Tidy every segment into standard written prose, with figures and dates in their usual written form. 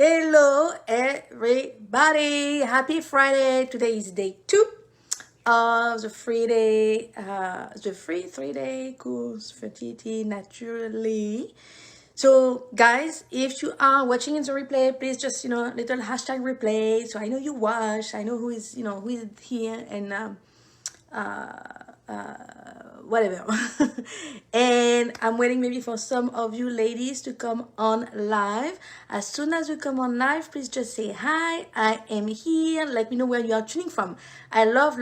Hello everybody, happy Friday. Today is day 2 of the free day, the free 3-day course for TT naturally. So guys, if you are watching in the replay, please just little hashtag replay, so I know you watch, I know who is here, and whatever. And I'm waiting maybe for some of you ladies to come on live. As soon as you come on live, please just say hi, I am here. Let me know where you are tuning from. I love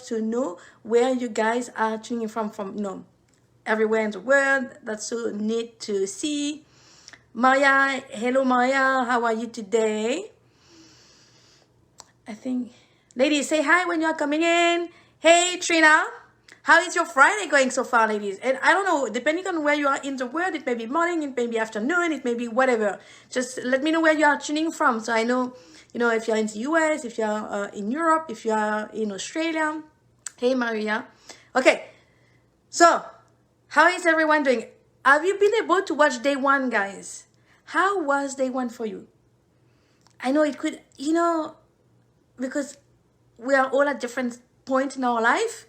to know where you guys are tuning from everywhere in the world. That's so neat to see. Maria, hello Maria, how are you today? I think ladies, say hi when you are coming in. Hey Trina, how is your Friday going so far, ladies? And I don't know, depending on where you are in the world, it may be morning, it may be afternoon, it may be whatever. Just let me know where you are tuning from, so I know, if you're in the US, if you're in Europe, if you are in Australia. Hey Maria. Okay, so how is everyone doing? Have you been able to watch day 1, guys? How was day 1 for you? I know it could, because we are all at different points in our life.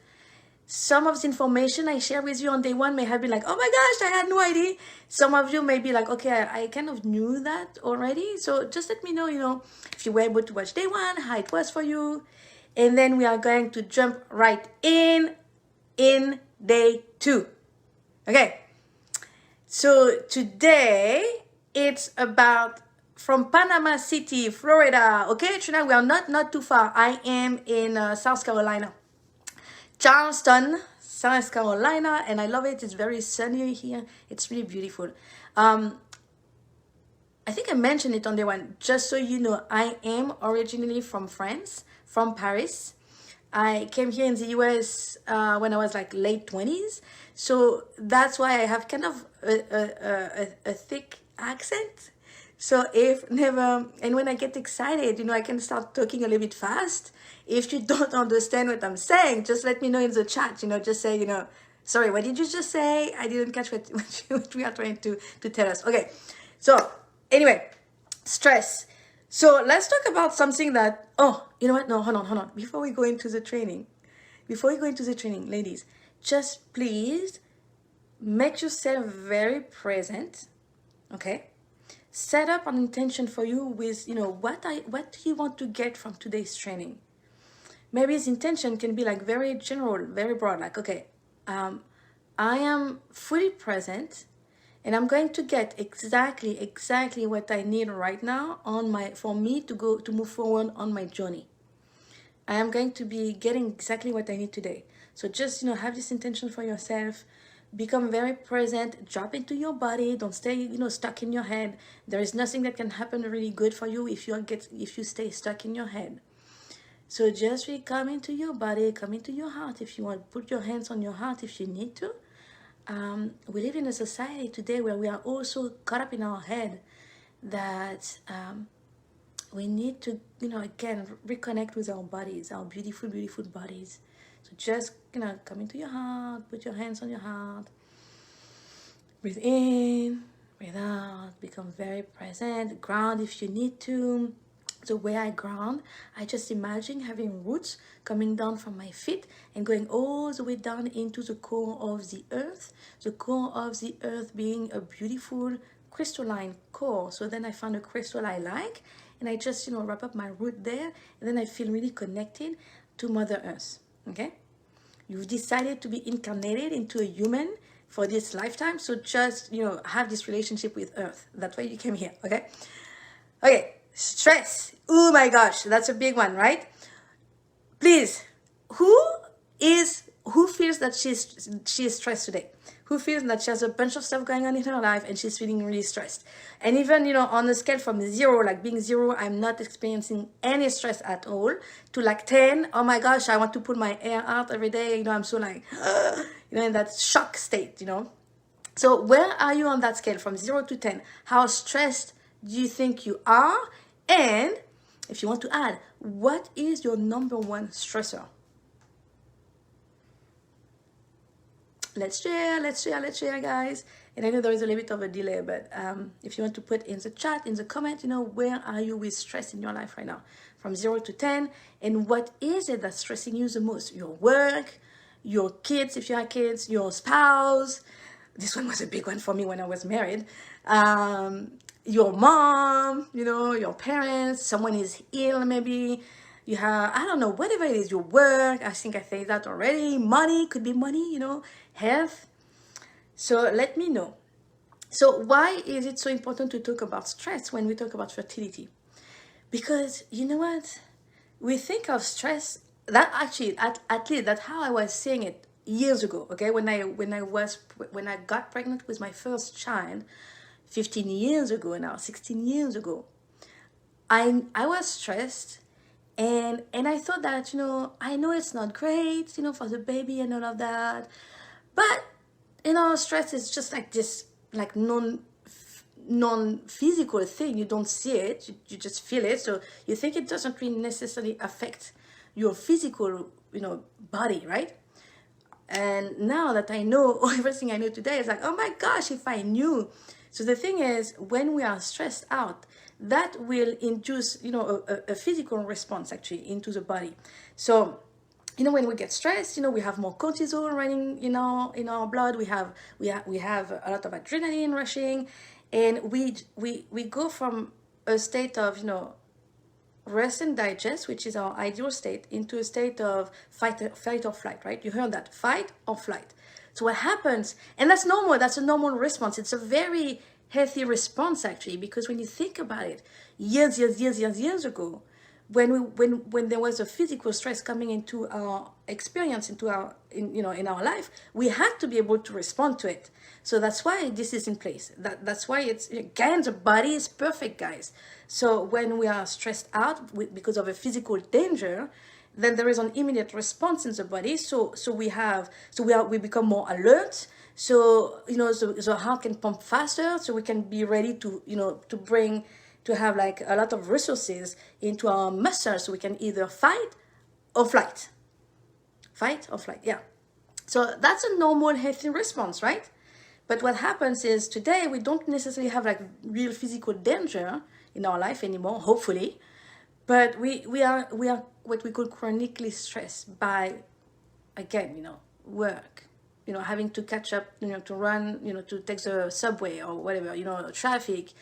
Some of the information I share with you on day 1 may have been like, oh my gosh, I had no idea. Some of you may be like, okay, I kind of knew that already. So just let me know, if you were able to watch day 1, how it was for you. And then we are going to jump right in day 2. Okay. So today it's about from Panama City, Florida. Okay, Trina, we are not too far. I am in South Carolina. Charleston, South Carolina, and I love it. It's very sunny here. It's really beautiful. I think I mentioned it on day 1. Just so you know, I am originally from France, from Paris. I came here in the US when I was like late 20s. So that's why I have kind of a thick accent. So and when I get excited, I can start talking a little bit fast. If you don't understand what I'm saying, just let me know in the chat, just say, sorry, what did you just say? I didn't catch what we are trying to tell us. Okay, so anyway, stress. So let's talk about something that, you know what? No, hold on. Before we go into the training, ladies, just please make yourself very present, okay? Set up an intention for you with, what do you want to get from today's training? Maybe his intention can be like very general, very broad, like, okay, I am fully present and I'm going to get exactly what I need right now for me to move forward on my journey. I am going to be getting exactly what I need today. So just, have this intention for yourself. Become very present, drop into your body, don't stay stuck in your head. There is nothing that can happen really good for you if you stay stuck in your head. So just really come into your body, come into your heart. If you want, put your hands on your heart if you need to. We live in a society today where we are also caught up in our head that we need to again reconnect with our bodies, our beautiful bodies. So just come into your heart, put your hands on your heart, breathe in, breathe out, become very present, ground if you need to. The way I ground, I just imagine having roots coming down from my feet and going all the way down into the core of the earth being a beautiful crystalline core. So then I found a crystal I like, and I just wrap up my root there, and then I feel really connected to Mother Earth. Okay, you've decided to be incarnated into a human for this lifetime, so just have this relationship with Earth. That's why you came here. Okay, stress. Oh my gosh, that's a big one, right? Please, who feels that she is stressed today? Who feels that she has a bunch of stuff going on in her life and she's feeling really stressed? And even, on a scale from 0, like being 0, I'm not experiencing any stress at all, to like 10, oh my gosh, I want to pull my hair out every day, I'm so like, in that shock state, So where are you on that scale from 0 to 10? How stressed do you think you are? And if you want to add, what is your number 1 stressor? Let's share, guys. And I know there is a little bit of a delay, but if you want to put in the chat, in the comment, where are you with stress in your life right now? From 0 to 10. And what is it that's stressing you the most? Your work, your kids, if you have kids, your spouse. This one was a big one for me when I was married. Your mom, your parents, someone is ill maybe. You have, I don't know, whatever it is, your work. I think I said that already. Money, could be money, health. So let me know. So why is it so important to talk about stress when we talk about fertility? Because you know what? We think of stress, that actually, at least that's how I was saying it years ago, okay? When I got pregnant with my first child, 15 years ago now, 16 years ago, I was stressed, and I thought that, I know it's not great, for the baby and all of that, but stress is just like this, like non-physical thing. You don't see it, you just feel it, so you think it doesn't really necessarily affect your physical, body, right? And now that I know everything I know today, it's like, oh my gosh, if I knew. So the thing is, when we are stressed out, that will induce, a physical response actually into the body. So, when we get stressed, we have more cortisol running in our blood. We have a lot of adrenaline rushing, and we go from a state of, rest and digest, which is our ideal state, into a state of fight or flight, right? You heard that, fight or flight. So what happens, and that's normal, that's a normal response. It's a very healthy response actually, because when you think about it, years ago, when there was a physical stress coming into our experience, in our life, we had to be able to respond to it. So that's why this is in place. That's why it's, again, the body is perfect, guys. So when we are stressed out because of a physical danger, then there is an immediate response in the body. So we become more alert. So the heart can pump faster. So we can be ready to to have like a lot of resources into our muscles, so we can either fight or flight. Fight or flight, yeah. So that's a normal healthy response, right? But what happens is today we don't necessarily have like real physical danger in our life anymore, hopefully. But we are what we call chronically stressed by, again, work, having to catch up, to run, to take the subway or whatever, traffic,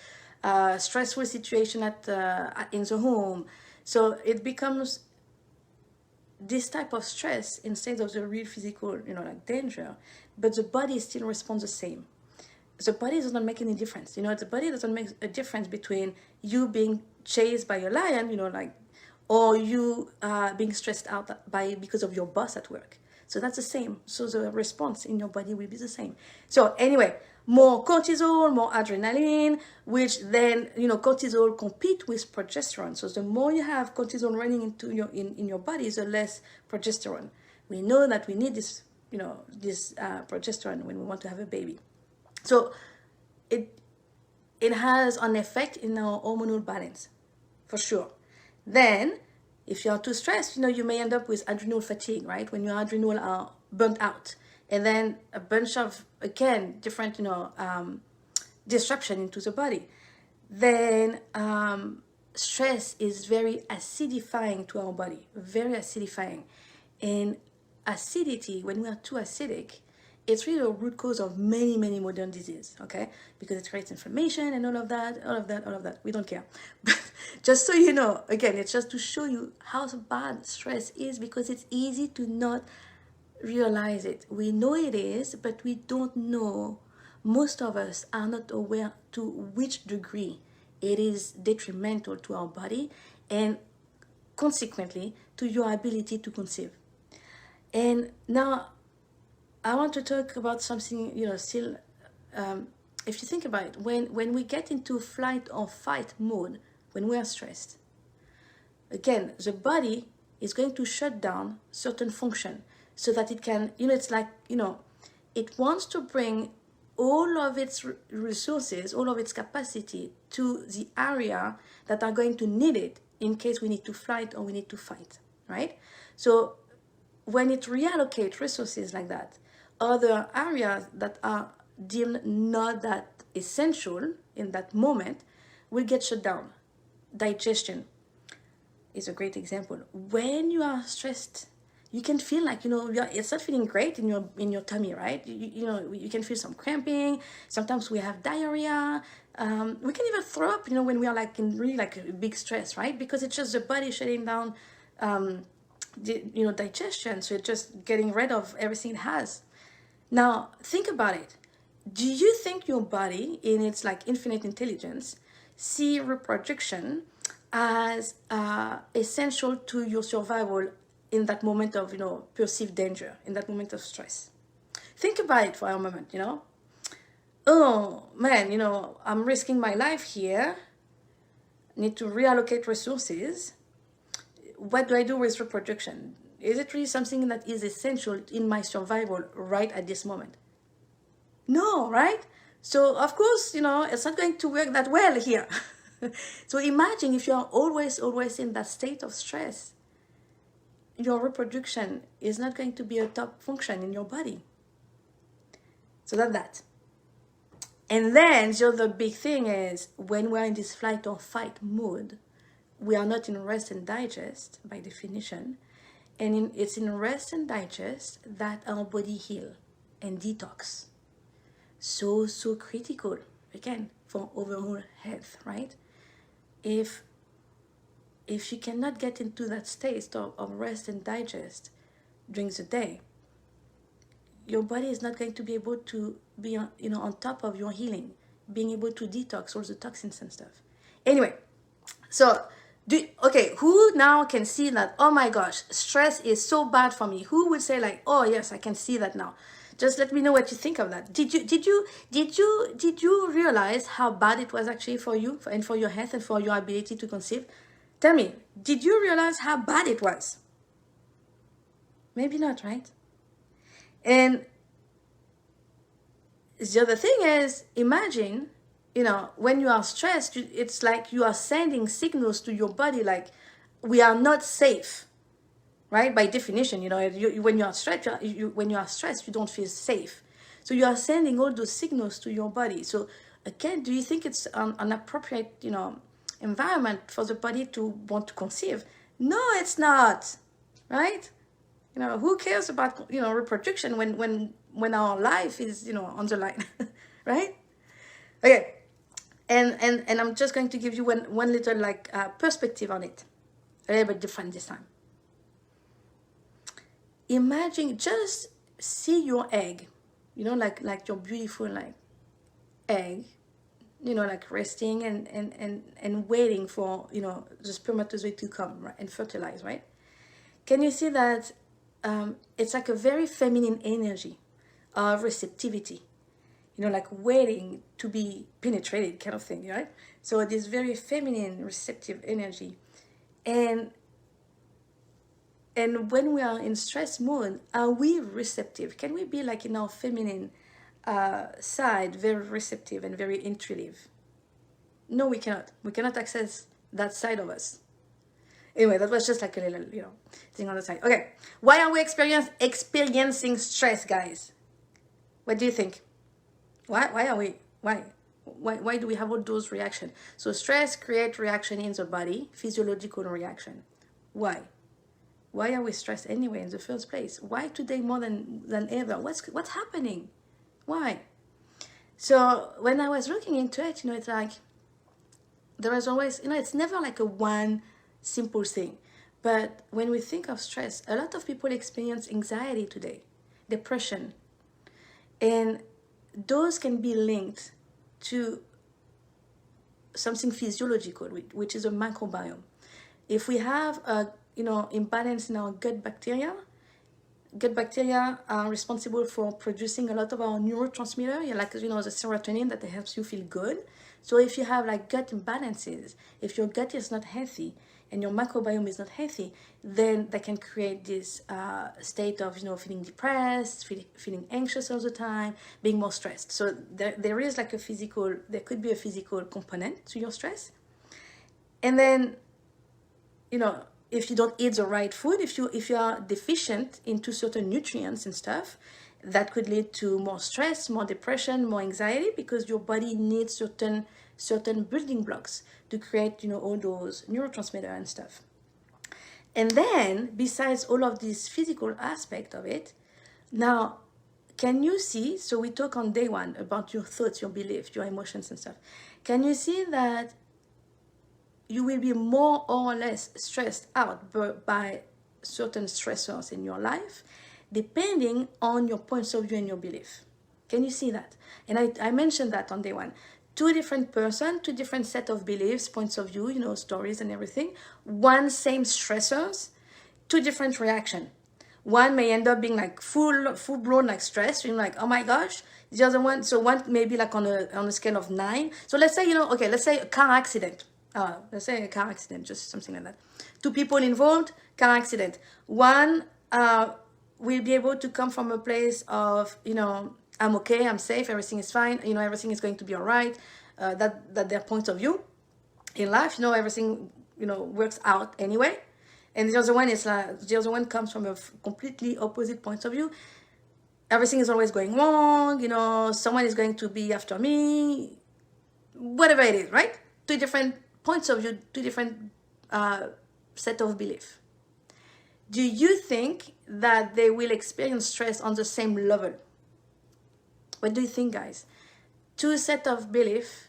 stressful situation in the home. So it becomes this type of stress instead of the real physical, like danger, but the body still responds the same. The body doesn't make any difference. The body doesn't make a difference between you being chased by a lion, or you being stressed out because of your boss at work. So that's the same. So the response in your body will be the same. So anyway, more cortisol, more adrenaline, which then, cortisol compete with progesterone. So the more you have cortisol running into in your body, the less progesterone. We know that we need this, this progesterone when we want to have a baby. So it has an effect in our hormonal balance, for sure. Then, if you are too stressed, you may end up with adrenal fatigue, right? When your adrenal are burnt out. And then a bunch of, again, different, disruption into the body. Then stress is very acidifying to our body, very acidifying. And acidity, when we are too acidic, it's really a root cause of many, many modern diseases, okay? Because it creates inflammation and all of that. We don't care. But just so you know, again, it's just to show you how bad stress is, because it's easy to not realize it. We know it is, but we don't know. Most of us are not aware to which degree it is detrimental to our body and consequently to your ability to conceive. And now I want to talk about something, still, if you think about it, when we get into flight or fight mode, when we are stressed, again, the body is going to shut down certain function so that it can, it's like, it wants to bring all of its resources, all of its capacity to the area that are going to need it in case we need to flight or we need to fight, right? So when it reallocates resources like that, other areas that are deemed not that essential in that moment will get shut down. Digestion is a great example. When you are stressed, you can feel like, it's not feeling great in your tummy, right? You can feel some cramping. Sometimes we have diarrhea. We can even throw up, when we are like in really like a big stress, right? Because it's just the body shutting down, digestion. So it's just getting rid of everything it has. Now, think about it. Do you think your body, in its like infinite intelligence, see reproduction as essential to your survival in that moment of, perceived danger, in that moment of stress? Think about it for a moment, Oh, man, I'm risking my life here. Need to reallocate resources. What do I do with reproduction? Is it really something that is essential in my survival right at this moment? No, right? So, of course, it's not going to work that well here. So imagine if you are always in that state of stress, your reproduction is not going to be a top function in your body. So that's that. And then the other big thing is when we're in this flight or fight mode, we are not in rest and digest by definition. And it's in rest and digest that our body heal and detox. So critical, again, for overall health, right? If you cannot get into that state of rest and digest during the day, your body is not going to be able to be on top of your healing, being able to detox all the toxins and stuff. Anyway, so who now can see that, oh my gosh, stress is so bad for me? Who would say like, oh yes, I can see that now? Just let me know what you think of that. Did you realize how bad it was actually for you and for your health and for your ability to conceive? Tell me, did you realize how bad it was? Maybe not, right? And the other thing is, imagine, when you are stressed, it's like you are sending signals to your body like, we are not safe. Right? By definition, when you are stressed, you don't feel safe. So you are sending all those signals to your body. So again, do you think it's an appropriate, environment for the body to want to conceive? No, it's not. Right? Who cares about, reproduction when our life is, on the line, right? Okay. And I'm just going to give you one little like perspective on it, a little bit different this time. Imagine, just see your egg, like your beautiful like egg, like resting and waiting for, the spermatozoid to come, right, and fertilize, right? Can you see that it's like a very feminine energy of receptivity, like waiting to be penetrated kind of thing, right? So this very feminine receptive energy. And when we are in stress mode, are we receptive? Can we be like in our feminine side, very receptive and very intuitive? No, we cannot. We cannot access that side of us. Anyway, that was just like a little, thing on the side. Okay, why are we experiencing stress, guys? What do you think? Why do we have all those reactions? So stress creates reaction in the body, physiological reaction. Why? Why are we stressed anyway in the first place? Why today more than ever? What's happening? Why? So when I was looking into it, it's like there is always, it's never like a one simple thing. But when we think of stress, a lot of people experience anxiety today, depression. And those can be linked to something physiological, which is a microbiome. If we have a imbalance in our gut bacteria are responsible for producing a lot of our neurotransmitter, like the serotonin that helps you feel good. So if you have like gut imbalances, if your gut is not healthy and your microbiome is not healthy, then that can create this state of feeling depressed, feeling anxious all the time, being more stressed. So there is like there could be a physical component to your stress. And then if you don't eat the right food, if you are deficient into certain nutrients and stuff, That could lead to more stress, more depression, more anxiety, because your body needs certain building blocks to create, all those neurotransmitter and stuff. And then, besides all of this physical aspect of it, now, can you see, so we talk on day one about your thoughts, your beliefs, your emotions and stuff. Can you see that you will be more or less stressed out by certain stressors in your life, depending on your points of view and your belief? Can you see that? And I mentioned that on day one. Two different person, two different set of beliefs, points of view, stories and everything. One same stressors, two different reaction. One may end up being like full blown like stress, like, oh my gosh. The other one, so one may be like on a scale of 9. So let's say, let's say a car accident. Let's say a car accident, just something like that. Two people involved, car accident. One will be able to come from a place of, I'm okay, I'm safe, everything is fine, everything is going to be all right. That their point of view in life, everything, works out anyway. And the other one comes from a completely opposite point of view. Everything is always going wrong, someone is going to be after me, whatever it is, right? Two different points of view, two different set of belief. Do you think that they will experience stress on the same level? What do you think, guys? Two set of belief,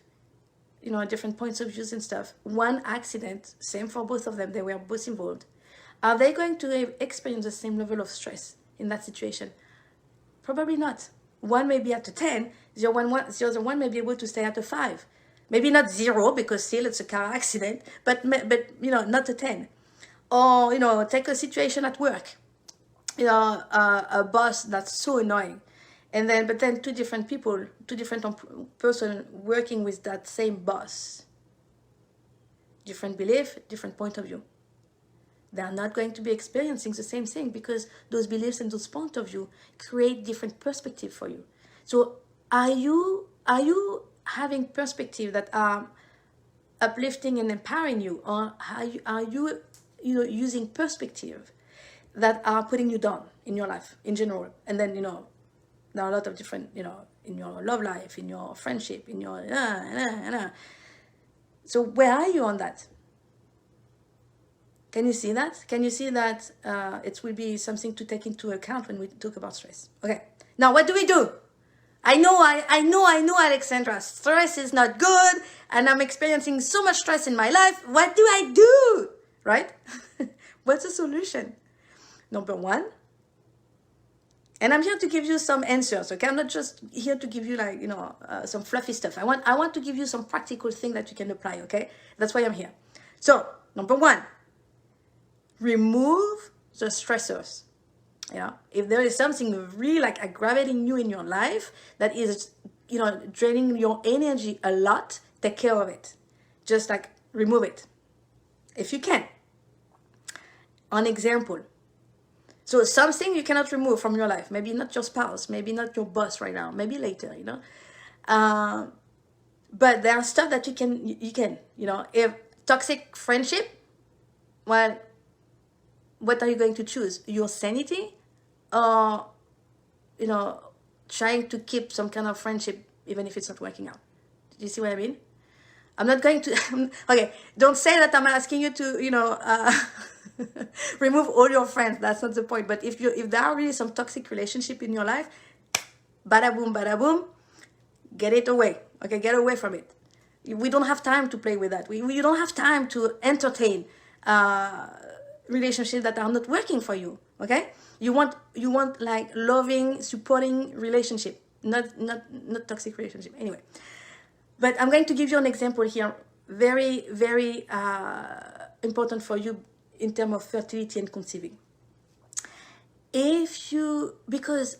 different points of views and stuff. One accident, same for both of them, they were both involved. Are they going to experience the same level of stress in that situation? Probably not. One may be at a 10, the other one may be able to stay at a 5. Maybe not 0, because still it's a car accident, but not a 10. Or, take a situation at work. A boss that's so annoying. But then two different people, two different person working with that same boss. Different belief, different point of view. They are not going to be experiencing the same thing, because those beliefs and those point of view create different perspective for you. So are you having perspective that are uplifting and empowering you, or are you using perspective that are putting you down in your life in general? And then there are a lot of different in your love life, in your friendship, in your So where are you on that? Can you see that? Can you see that it will be something to take into account when we talk about stress? Okay. Now, what do we do? I know, Alexandra. Stress is not good, and I'm experiencing so much stress in my life. What do I do? Right? What's the solution? Number one, and I'm here to give you some answers, okay? I'm not just here to give you some fluffy stuff. I want to give you some practical thing that you can apply, okay? That's why I'm here. So, number one, remove the stressors. If there is something really aggravating you in your life that is, draining your energy a lot, take care of it. Just remove it, if you can. An example. So something you cannot remove from your life. Maybe not your spouse, maybe not your boss right now, maybe later, But there are stuff that you can, if toxic friendship, well, what are you going to choose? Your sanity, or, trying to keep some kind of friendship even if it's not working out? Do you see what I mean? I'm not going to, okay, don't say that I'm asking you to, remove all your friends. That's not the point. But if there are really some toxic relationship in your life, bada boom, get it away. Okay, get away from it. We don't have time to play with that. We don't have time to entertain relationships that are not working for you. Okay, you want loving, supporting relationship, not toxic relationship. Anyway, but I'm going to give you an example here, very, very important for you in terms of fertility and conceiving. Because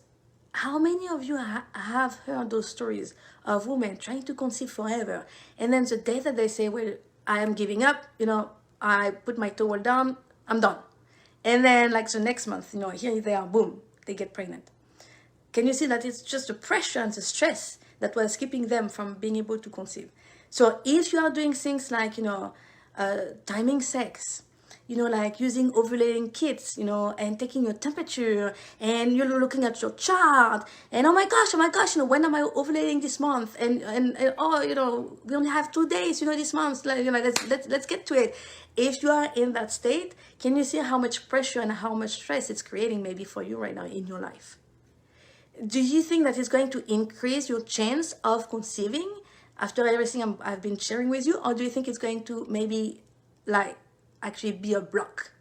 how many of you have heard those stories of women trying to conceive forever, and then the day that they say, well, I am giving up, I put my towel down, I'm done. And then the next month, here they are, boom, they get pregnant. Can you see that it's just the pressure and the stress that was keeping them from being able to conceive? So if you are doing things like, timing sex, you know, like using ovulating kits, you know, and taking your temperature, and you're looking at your chart, and oh my gosh, you know, when am I ovulating this month? And oh, you know, we only have 2 days, you know, this month, like, you know, let's get to it. If you are in that state, can you see how much pressure and how much stress it's creating maybe for you right now in your life? Do you think that it's going to increase your chance of conceiving after everything I've been sharing with you? Or do you think it's going to maybe like actually be a block?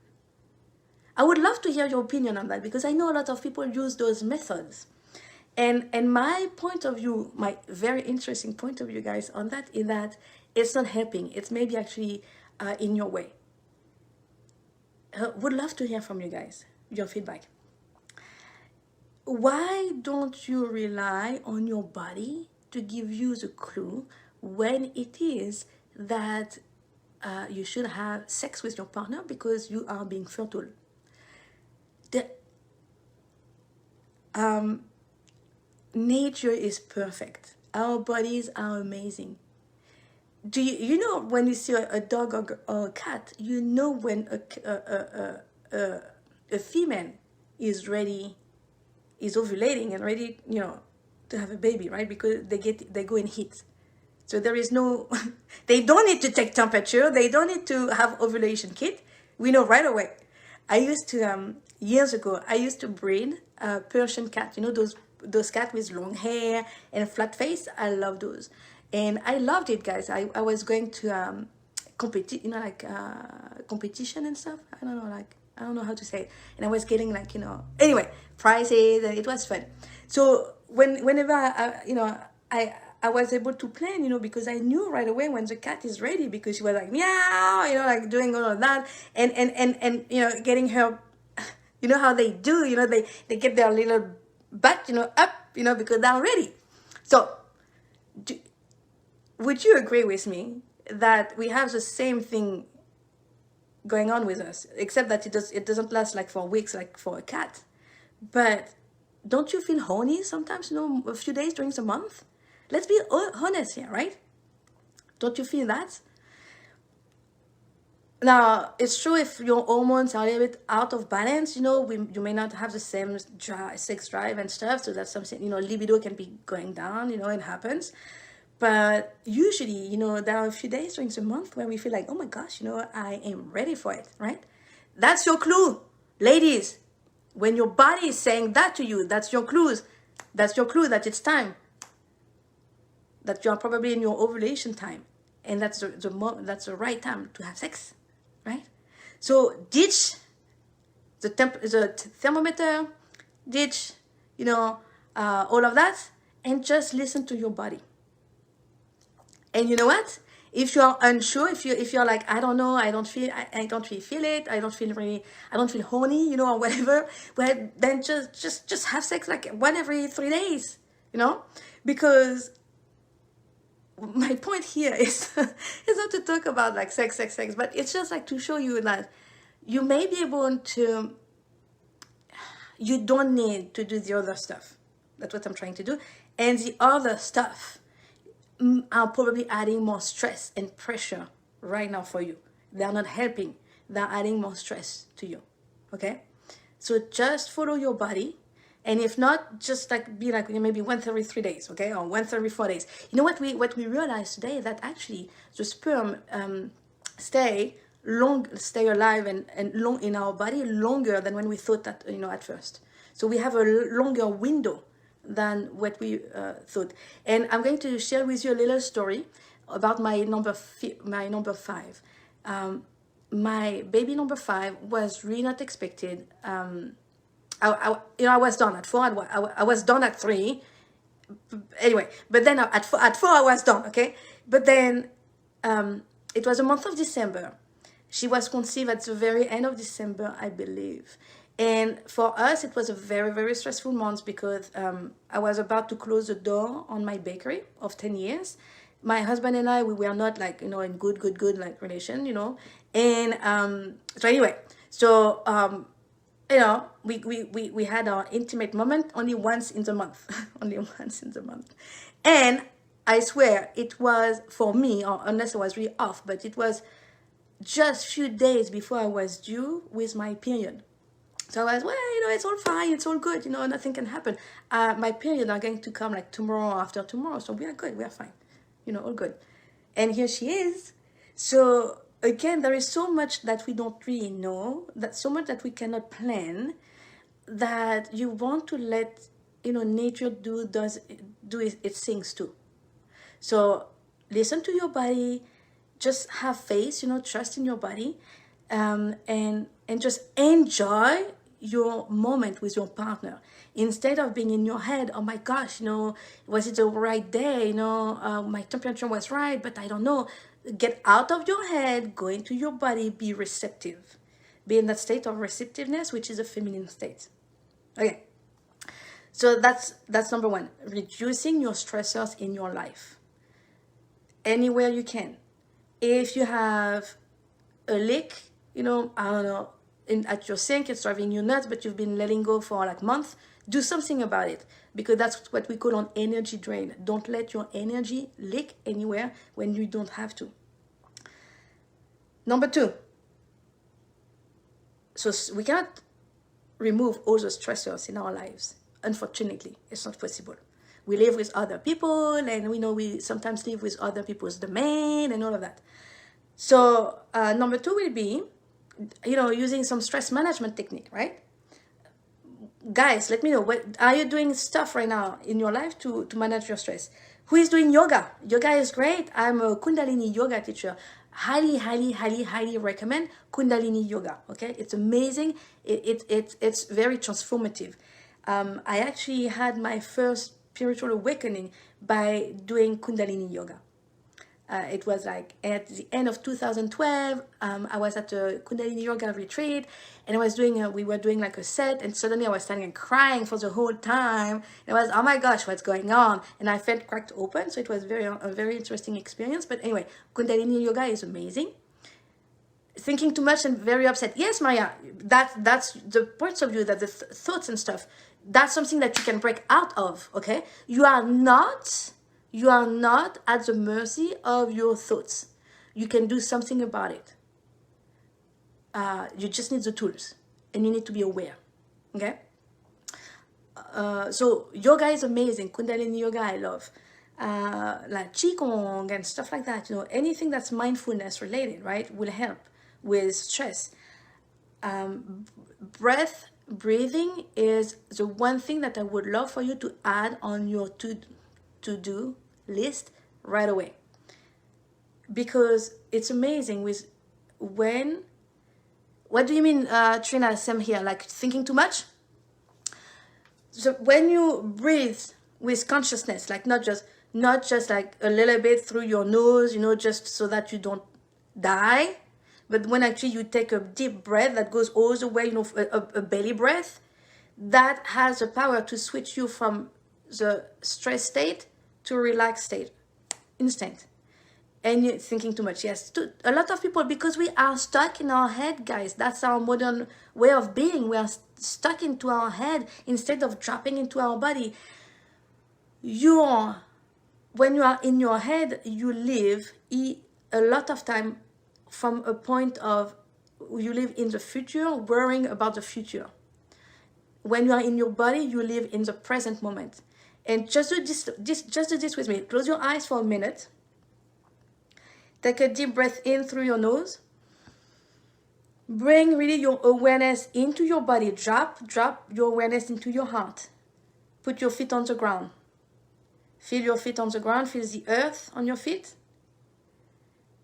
I would love to hear your opinion on that, because I know a lot of people use those methods. And my point of view, my very interesting point of view, guys, on that is that it's not helping. It's maybe actually in your way. Would love to hear from you guys, your feedback. Why don't you rely on your body to give you the clue when it is that you should have sex with your partner because you are being fertile? Nature is perfect. Our bodies are amazing. Do you know when you see a dog or a cat, you know when a female is ready, is ovulating and ready, you know, to have a baby, right? Because they go in heat. So there is no, they don't need to take temperature. They don't need to have ovulation kit. We know right away. I used to, years ago, I used to breed a Persian cat. You know, those cats with long hair and flat face. I love those. And I loved it, guys. I was going to compete, you know, like competition and stuff. I don't know how to say it. And I was getting like, you know, anyway, prizes, and it was fun. So whenever I was able to plan, you know, because I knew right away when the cat is ready, because she was like meow, you know, like doing all of that, and you know, getting her, you know how they do, you know, they get their little butt, you know, up, you know, because they're ready. So would you agree with me that we have the same thing going on with us, except that it doesn't last like for weeks like for a cat? But don't you feel horny sometimes, you know, a few days during the month? Let's be honest here, right? Don't you feel that? Now, it's true if your hormones are a little bit out of balance, you know, you may not have the same sex drive and stuff, so that's something, you know, libido can be going down, you know, it happens. But usually, you know, there are a few days during the month where we feel like, oh my gosh, you know, I am ready for it, right? That's your clue. Ladies, when your body is saying that to you, that's your clues. That's your clue that it's time. That you are probably in your ovulation time. And that's the right time to have sex, right? So ditch the thermometer, ditch, you know, all of that, and just listen to your body. And you know what? If you are unsure, if you're like, I don't know, I don't really feel it, I don't feel horny, you know, or whatever, well, then just have sex like 1 every 3 days, you know? Because my point here is is not to talk about like sex, but it's just like to show you that you may be able to, you don't need to do the other stuff. That's what I'm trying to do. And the other stuff are probably adding more stress and pressure right now for you. They're not helping. They're adding more stress to you. Okay? So just follow your body. And if not, just like be like maybe 1 every 3 days, okay? Or 1 every 4 days. You know what we realized today is that actually the sperm stay alive and long in our body longer than when we thought that, you know, at first. So we have a longer window than what we thought. And I'm going to share with you a little story about my number 5. My baby number 5 was really not expected. I was done at 4. I was done at 3. Anyway, but then at 4 I was done, okay? But then it was a month of December. She was conceived at the very end of December, I believe. And for us, it was a very, very stressful month because I was about to close the door on my bakery of 10 years. My husband and I, we were not like, you know, in good like relation, you know. And so anyway, so you know, we had our intimate moment only once in the month, only once in the month. And I swear it was for me, or unless I was really off, but it was just few days before I was due with my period. So I was, well, it's all fine, it's all good, nothing can happen. My period are going to come like tomorrow or after tomorrow, so we are good, we are fine, all good. And here she is. So again, there is so much that we don't really know, that so much that we cannot plan, that you want to let nature do its things too. So listen to your body, just have faith, trust in your body, and just enjoy your moment with your partner, instead of being in your head, oh my gosh, was it the right day, my temperature was right, but I don't know. Get out of your head, go into your body, be receptive, be in that state of receptiveness, which is a feminine state. Okay, so that's number one, reducing your stressors in your life anywhere you can. If you have a leak, I don't know, at your sink, it's driving you nuts, but you've been letting go for like months, do something about it, because that's what we call an energy drain. Don't let your energy leak anywhere when you don't have to. Number two, so we cannot remove all the stressors in our lives. Unfortunately, it's not possible. We live with other people, and we know we sometimes live with other people's domain and all of that. So number two will be, using some stress management technique, right? Guys, let me know, what are you doing stuff right now in your life to manage your stress? Who is doing yoga? Yoga is great. I'm a Kundalini yoga teacher. Highly recommend Kundalini yoga. Okay, it's amazing. It's very transformative. I actually had my first spiritual awakening by doing Kundalini yoga. It was like at the end of 2012. I was at a Kundalini yoga retreat, and we were doing like a set, and suddenly I was standing and crying for the whole time. It was, oh my gosh, what's going on? And I felt cracked open, so it was a very interesting experience. But anyway, Kundalini yoga is amazing. Thinking too much and very upset. Yes, Maria, that's the points of view, that the thoughts and stuff, that's something that you can break out of, okay? You are not at the mercy of your thoughts. You can do something about it. You just need the tools, and you need to be aware, okay? So yoga is amazing. Kundalini yoga I love. Like Qigong and stuff like that, anything that's mindfulness related, right, will help with stress. Breathing is the one thing that I would love for you to add on your to-do list right away, because it's amazing what do you mean, Trina, Sam here, like thinking too much? So when you breathe with consciousness, like not just like a little bit through your nose, just so that you don't die, but when actually you take a deep breath that goes all the way, a belly breath, that has the power to switch you from the stress state to a relaxed state, instant. And you're thinking too much. Yes, a lot of people, because we are stuck in our head, guys. That's our modern way of being. We are stuck into our head instead of dropping into our body. When you are in your head, you live a lot of time from a point of, you live in the future, worrying about the future. When you are in your body, you live in the present moment. And just do this with me. Close your eyes for a minute. Take a deep breath in through your nose. Bring really your awareness into your body. Drop your awareness into your heart. Put your feet on the ground. Feel your feet on the ground. Feel the earth on your feet.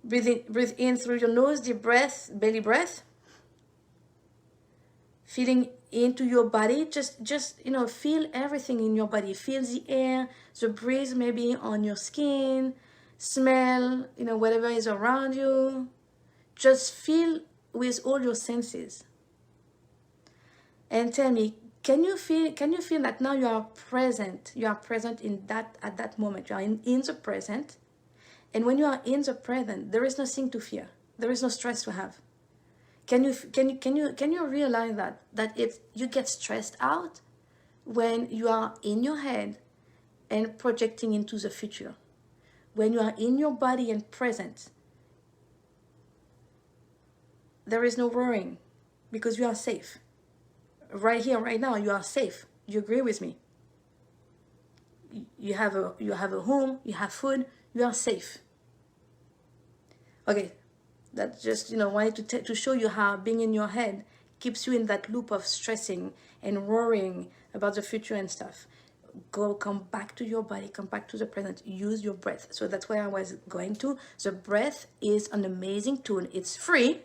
Breathe in through your nose, deep breath, belly breath. Feeling into your body, just feel everything in your body. Feel the air, the breeze maybe on your skin. Smell, whatever is around you. Just feel with all your senses. And tell me, can you feel that now you are present? You are present at that moment. You are in the present. And when you are in the present, there is nothing to fear. There is no stress to have. Can you realize that you get stressed out when you are in your head and projecting into the future? When you are in your body and present, there is no worrying because you are safe. Right here, right now, you are safe. You agree with me? You have a home, you have food, you are safe. Okay, that just, wanted to show you how being in your head keeps you in that loop of stressing and worrying about the future and stuff. Come back to your body, come back to the present, use your breath. So that's where I was going to. The breath is an amazing tool. It's free.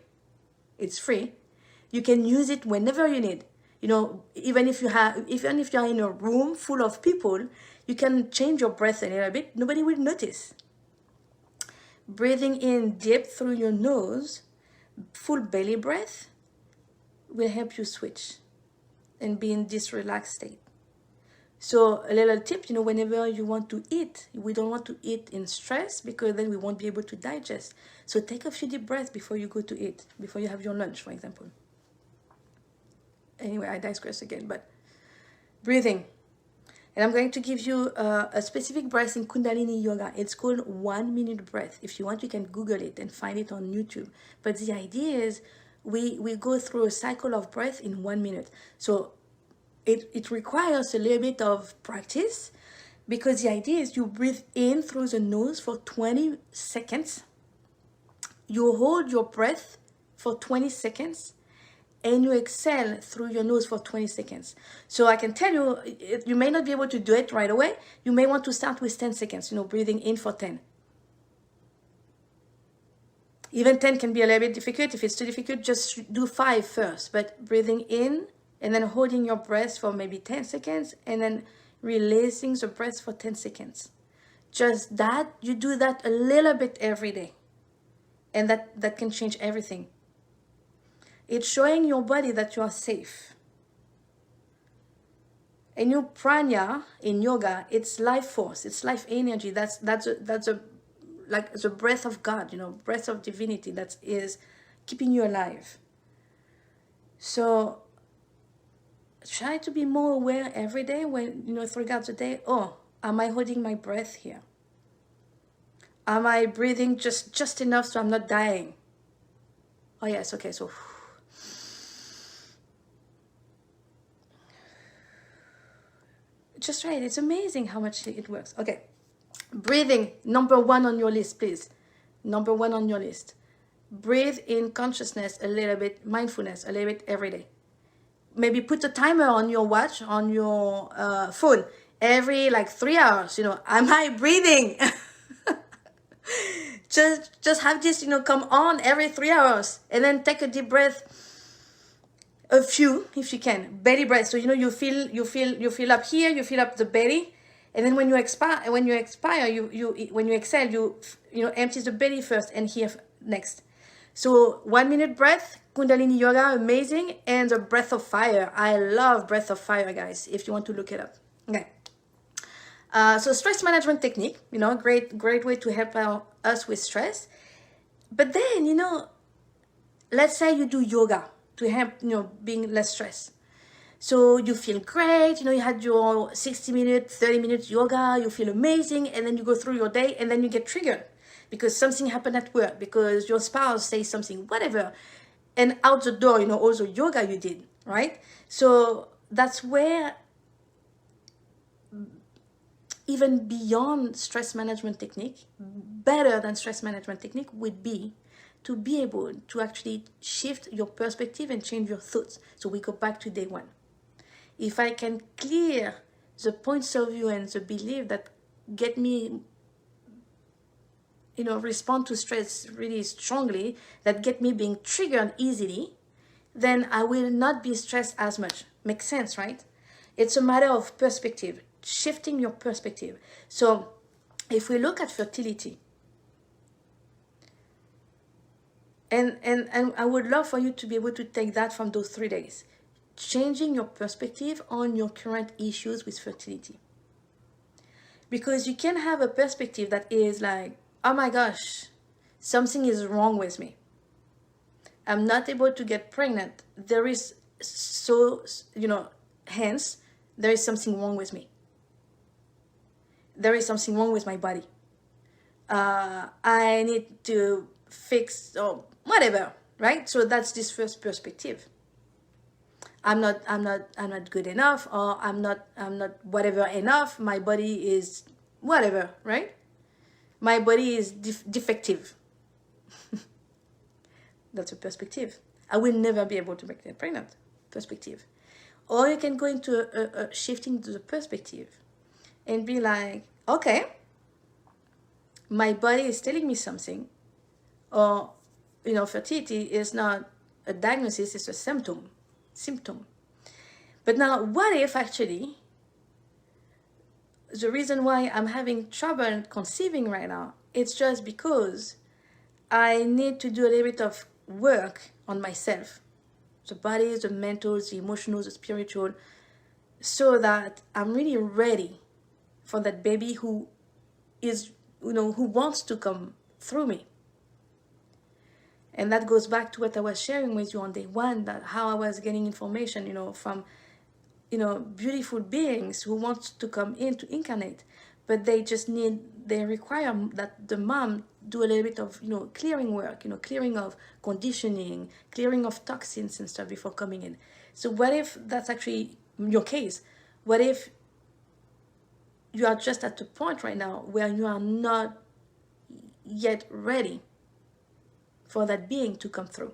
You can use it whenever you need. Even if you're in a room full of people, you can change your breath a little bit. Nobody will notice. Breathing in deep through your nose, full belly breath, will help you switch and be in this relaxed state. So a little tip, whenever you want to eat, we don't want to eat in stress because then we won't be able to digest. So take a few deep breaths before you go to eat, before you have your lunch, for example. Anyway, I digress again, but breathing. And I'm going to give you a specific breath in Kundalini Yoga. It's called 1 minute breath. If you want, you can Google it and find it on YouTube. But the idea is we go through a cycle of breath in 1 minute. So it requires a little bit of practice because the idea is you breathe in through the nose for 20 seconds. You hold your breath for 20 seconds. And you exhale through your nose for 20 seconds. So I can tell you, you may not be able to do it right away. You may want to start with 10 seconds, breathing in for 10. Even 10 can be a little bit difficult. If it's too difficult, just do 5 first. But breathing in and then holding your breath for maybe 10 seconds and then releasing the breath for 10 seconds. Just that, you do that a little bit every day. And that can change everything. It's showing your body that you are safe. And your prana in yoga, it's life force, it's life energy. That's like the breath of God, breath of divinity that is keeping you alive. So try to be more aware every day when, throughout the day. Oh, am I holding my breath here? Am I breathing just enough so I'm not dying? Oh yes, okay, so just try it. It's amazing how much it works. Okay. Breathing, number 1 on your list, please. Number 1 on your list. Breathe in consciousness a little bit, mindfulness a little bit every day. Maybe put a timer on your watch, on your phone, every 3 hours. Am I breathing? just have this, come on every 3 hours, and then take a deep breath. A few, if you can, belly breath. So you feel up here, you feel up the belly, and then when you expire, when you exhale, you empty the belly first and here next. So 1 minute breath, Kundalini Yoga, amazing, and the breath of fire. I love breath of fire, guys. If you want to look it up, okay. So stress management technique, great way to help us with stress. But then let's say you do yoga to help, being less stressed. So you feel great, you had your 60 minutes, 30 minutes yoga, you feel amazing, and then you go through your day and then you get triggered because something happened at work, because your spouse says something, whatever, and out the door, all the yoga you did, right? So that's where, even beyond stress management technique, better than stress management technique would be to be able to actually shift your perspective and change your thoughts. So we go back to day 1. If I can clear the points of view and the belief that get me, respond to stress really strongly, that get me being triggered easily, then I will not be stressed as much. Makes sense, right? It's a matter of perspective, shifting your perspective. So if we look at fertility, and I would love for you to be able to take that from those 3 days. Changing your perspective on your current issues with fertility. Because you can have a perspective that is like, oh my gosh, something is wrong with me. I'm not able to get pregnant. There is hence, there is something wrong with me. There is something wrong with my body. I need to fix or whatever, right? So that's this first perspective. I'm not good enough, or I'm not whatever enough. My body is whatever, right? My body is defective. That's a perspective. I will never be able to make them pregnant. Perspective. Or you can go into a shifting to the perspective and be like, okay, my body is telling me something, or fertility is not a diagnosis, it's a symptom. But now, what if actually the reason why I'm having trouble conceiving right now, it's just because I need to do a little bit of work on myself, the body, the mental, the emotional, the spiritual, so that I'm really ready for that baby who is, who wants to come through me. And that goes back to what I was sharing with you on day one, that how I was getting information, from, beautiful beings who want to come in to incarnate, but they require that the mom do a little bit of, clearing work, clearing of conditioning, clearing of toxins and stuff before coming in. So what if that's actually your case? What if you are just at the point right now where you are not yet ready for that being to come through?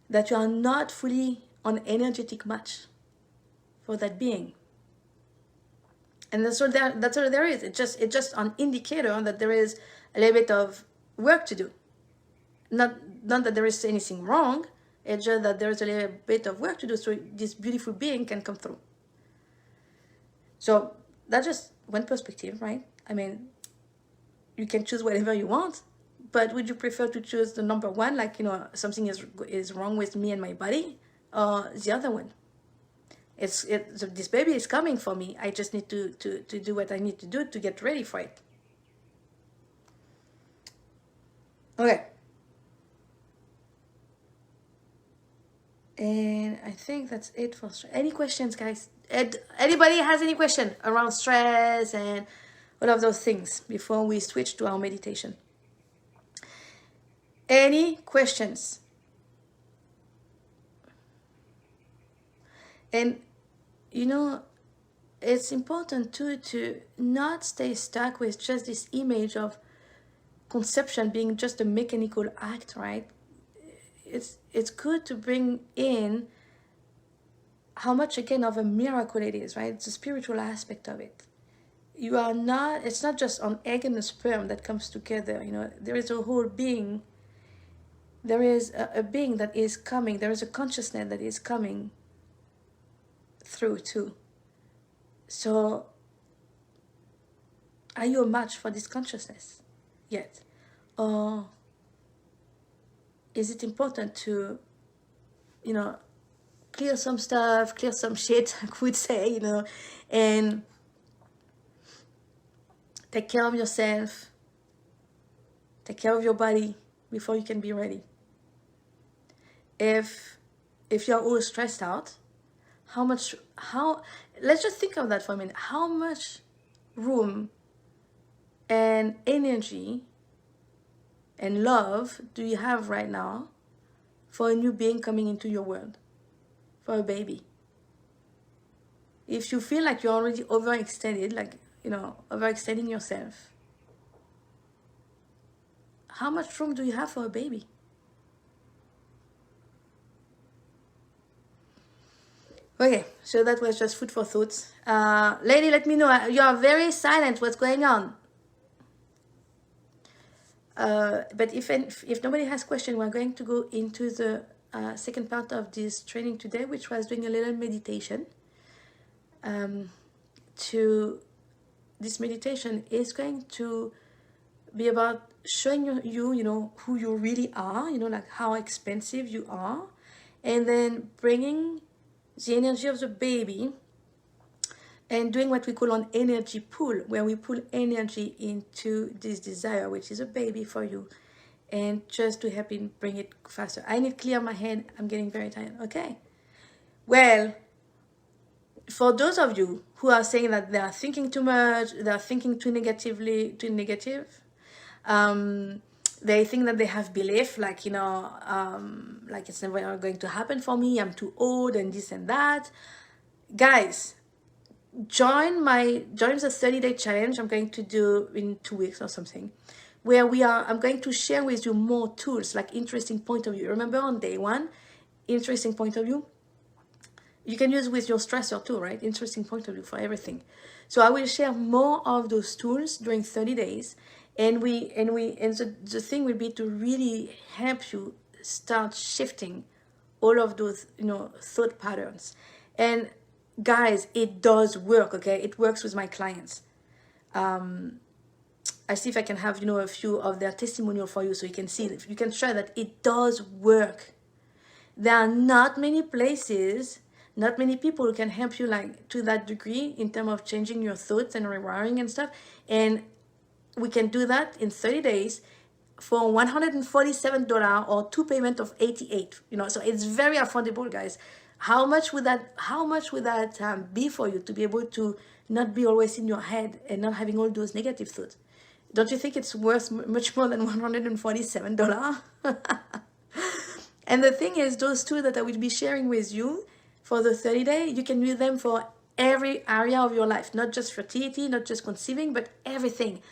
That you are not fully on energetic match for that being. And that's all there is. It's just an indicator that there is a little bit of work to do. Not that there is anything wrong, it's just that there is a little bit of work to do so this beautiful being can come through. So that's just one perspective, right? I mean, you can choose whatever you want, but would you prefer to choose the number one, like, something is wrong with me and my body, or the other one? This baby is coming for me. I just need to do what I need to do to get ready for it. Okay. And I think that's it for stress. Any questions, guys? Anybody has any question around stress and all of those things before we switch to our meditation? Any questions? And it's important too to not stay stuck with just this image of conception being just a mechanical act, right? It's good to bring in how much, again, of a miracle it is, right? It's the spiritual aspect of it. It's not just an egg and a sperm that comes together, there is a whole being. There is a being that is coming. There is a consciousness that is coming through too. So are you a match for this consciousness yet? Or is it important to, clear some stuff, clear some shit, I would say, and take care of yourself, take care of your body before you can be ready? If you're all stressed out, let's just think of that for a minute. How much room and energy and love do you have right now for a new being coming into your world, for a baby? If you feel like you're already overextended, like, overextending yourself, how much room do you have for a baby? Okay, so that was just food for thought. Lady, let me know. You are very silent. What's going on? But if nobody has question, we're going to go into the second part of this training today, which was doing a little meditation. This meditation is going to be about showing you, who you really are, like how expensive you are, and then bringing the energy of the baby and doing what we call an energy pull, where we pull energy into this desire, which is a baby for you, and just to help him bring it faster. I need to clear my head. I'm getting very tired. Okay. Well, for those of you who are saying that they are thinking too much, they are thinking too negative, they think that they have belief, like, like it's never going to happen for me, I'm too old and this and that. Guys, join the 30-day challenge I'm going to do in 2 weeks or something, where I'm going to share with you more tools, like interesting point of view. Remember on day one, interesting point of view, you can use with your stressor too, right? Interesting point of view for everything. So I will share more of those tools during 30 days. And the thing will be to really help you start shifting all of those, thought patterns. And guys, it does work, okay? It works with my clients. I see if I can have, a few of their testimonial for you so you can see, you can try that it does work. There are not many places, not many people who can help you like to that degree in terms of changing your thoughts and rewiring and stuff. And we can do that in 30 days for $147 or 2 payment of $88. So it's very affordable, guys. How much would that be for you to be able to not be always in your head and not having all those negative thoughts? Don't you think it's worth much more than $147? And the thing is, those tools that I will be sharing with you for the 30-day, you can use them for every area of your life, not just fertility, not just conceiving, but everything.